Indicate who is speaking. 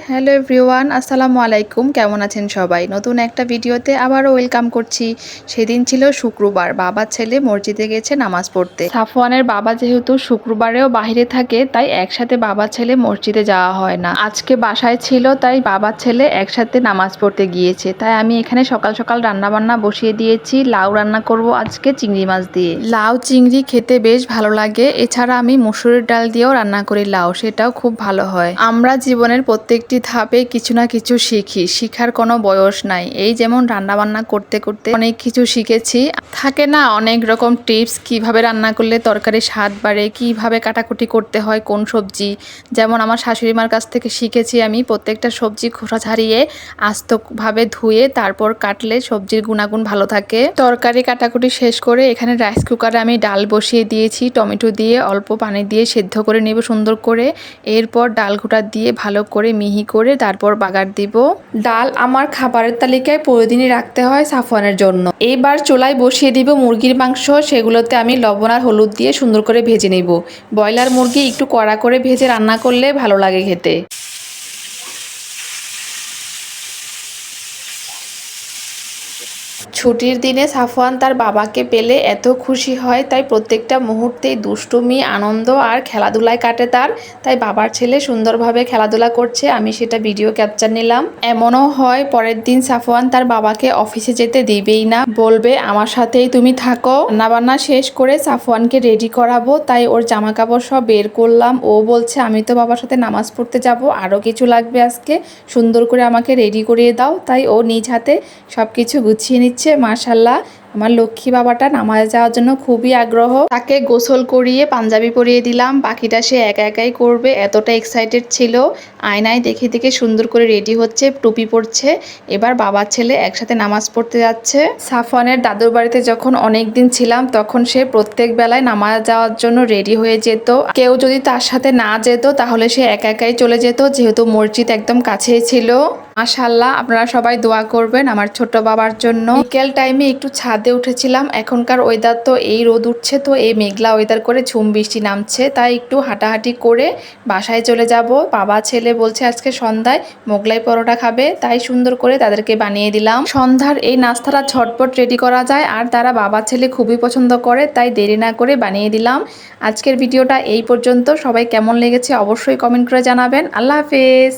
Speaker 1: Hello everyone, আসসালামু আলাইকুম। কেমন আছেন সবাই? নতুন একটা ভিডিওতে আবারও ওয়েলকাম করছি। সেদিন ছিল শুক্রবার, বাবা ছেলে মসজিদে গেছে নামাজ পড়তে। সাফওয়ানের বাবা যেহেতু শুক্রবারেও বাইরে থাকে, তাই একসাথে বাবা ছেলে মসজিদে যাওয়া হয় না। আজকে বাসায় ছিল, তাই বাবা ছেলে একসাথে নামাজ পড়তে গিয়েছে। তাই আমি এখানে সকাল সকাল রান্নাবান্না বসিয়ে দিয়েছি। লাউ রান্না করব আজকে চিংড়ি মাছ দিয়ে। লাউ চিংড়ি খেতে বেশ ভালো লাগে। এছাড়া আমি মসুরের ডাল দিয়েও রান্না করি লাউ, সেটাও খুব ভালো হয়। আমরা জীবনের প্রত্যেকটি ধাপে কিছু না কিছু শিখি, শিখার কোনো বয়স নাই। এই যেমন রান্নাবান্না করতে করতে অনেক কিছু শিখেছি। থাকে না অনেক রকম টিপস, কিভাবে রান্না করলে তরকারির স্বাদ বাড়ে, কিভাবে কাটাকুটি করতে হয় কোন সবজি। যেমন আমার শাশুড়ি মার কাছ থেকে শিখেছি আমি প্রত্যেকটা সবজি খোসা ছাড়িয়ে আস্তভাবে ধুয়ে তারপর কাটলে সবজির গুণাগুণ ভালো থাকে। তরকারি কাটাকুটি শেষ করে এখানে রাইস কুকারে আমি ডাল বসিয়ে দিয়েছি। টমেটো দিয়ে অল্প পানি দিয়ে সেদ্ধ করে নেব সুন্দর করে। এরপর ডাল ঘোটা দিয়ে ভালো করে মিহি করে তারপর বাগার দিব। ডাল আমার খাবারের তালিকায় প্রতিদিনই রাখতে হয় সাফওয়ানের জন্য। এইবার চুলায় বসিয়ে দিব মুরগির মাংস। সেগুলোতে আমি লবণ আর হলুদ দিয়ে সুন্দর করে ভেজে নেব। ব্রয়লার মুরগি একটু কড়া করে ভেজে রান্না করলে ভালো লাগে খেতে। ছুটির দিনে সাফওয়ান তার বাবাকে পেলে এত খুশি হয়, তাই প্রত্যেকটা মুহূর্তেই দুষ্টুমি, আনন্দ আর খেলাধুলায় কাটে তার। তাই বাবার ছেলে সুন্দরভাবে খেলাধুলা করছে, আমি সেটা ভিডিও ক্যাপচার নিলাম। এমনও হয় পরের দিন সাফওয়ান তার বাবাকে অফিসে যেতে দিবেই না, বলবে আমার সাথেই তুমি থাকো। রান্নাবান্না শেষ করে সাফওয়ানকে রেডি করাবো, তাই ওর জামা কাপড় সব বের করলাম। ও বলছে আমি তো বাবার সাথে নামাজ পড়তে যাব, আরও কিছু লাগবে আজকে, সুন্দর করে আমাকে রেডি করিয়ে দাও। তাই ও নিজ হাতে সব কিছু গুছিয়ে নিচ্ছে। মাশাআল্লাহ, আমার লক্ষ্মী বাবাটা নামাজে যাওয়ার জন্য খুবই আগ্রহ। তাকে গোসল করিয়ে পাঞ্জাবি পরিয়ে দিলাম, বাকিটা সে একা একাই করবে, এতটা এক্সাইটেড ছিল। আয়নায় দেখে দেখে সুন্দর করে রেডি হচ্ছে, টুপি পরছে। এবার বাবা ছেলে একসাথে নামাজ পড়তে যাচ্ছে। সাফওয়ানের দাদুর বাড়িতে যখন অনেক দিন ছিলাম, তখন সে প্রত্যেক বেলায় নামাজ যাওয়ার জন্য রেডি হয়ে যেত। কেউ যদি তার সাথে না যেত তাহলে সে একা একাই চলে যেত, যেহেতু মসজিদ একদম কাছেই ছিল। মাশাআল্লাহ, আপনারা সবাই দোয়া করবেন আমার ছোট বাবার জন্য। বিকেল টাইমে একটু ছাদে উঠেছিলাম। এখনকার ওয়েদার তো এই রোদ উঠছে, তো এই মেঘলা ওয়েদার করে ঝুম বৃষ্টি নামছে, তাই একটু হাঁটাহাঁটি করে বাসায় চলে যাব। বাবা ছেলে বলছে আজকে সন্ধ্যায় মোগলাই পরোটা খাবে, তাই সুন্দর করে তাদেরকে বানিয়ে দিলাম। সন্ধ্যার এই নাস্তাটা ঝটপট রেডি করা যায়, আর তারা বাবা ছেলে খুবই পছন্দ করে, তাই দেরি না করে বানিয়ে দিলাম। আজকের ভিডিওটা এই পর্যন্ত। সবাই কেমন লেগেছে অবশ্যই কমেন্ট করে জানাবেন। আল্লাহ হাফেজ।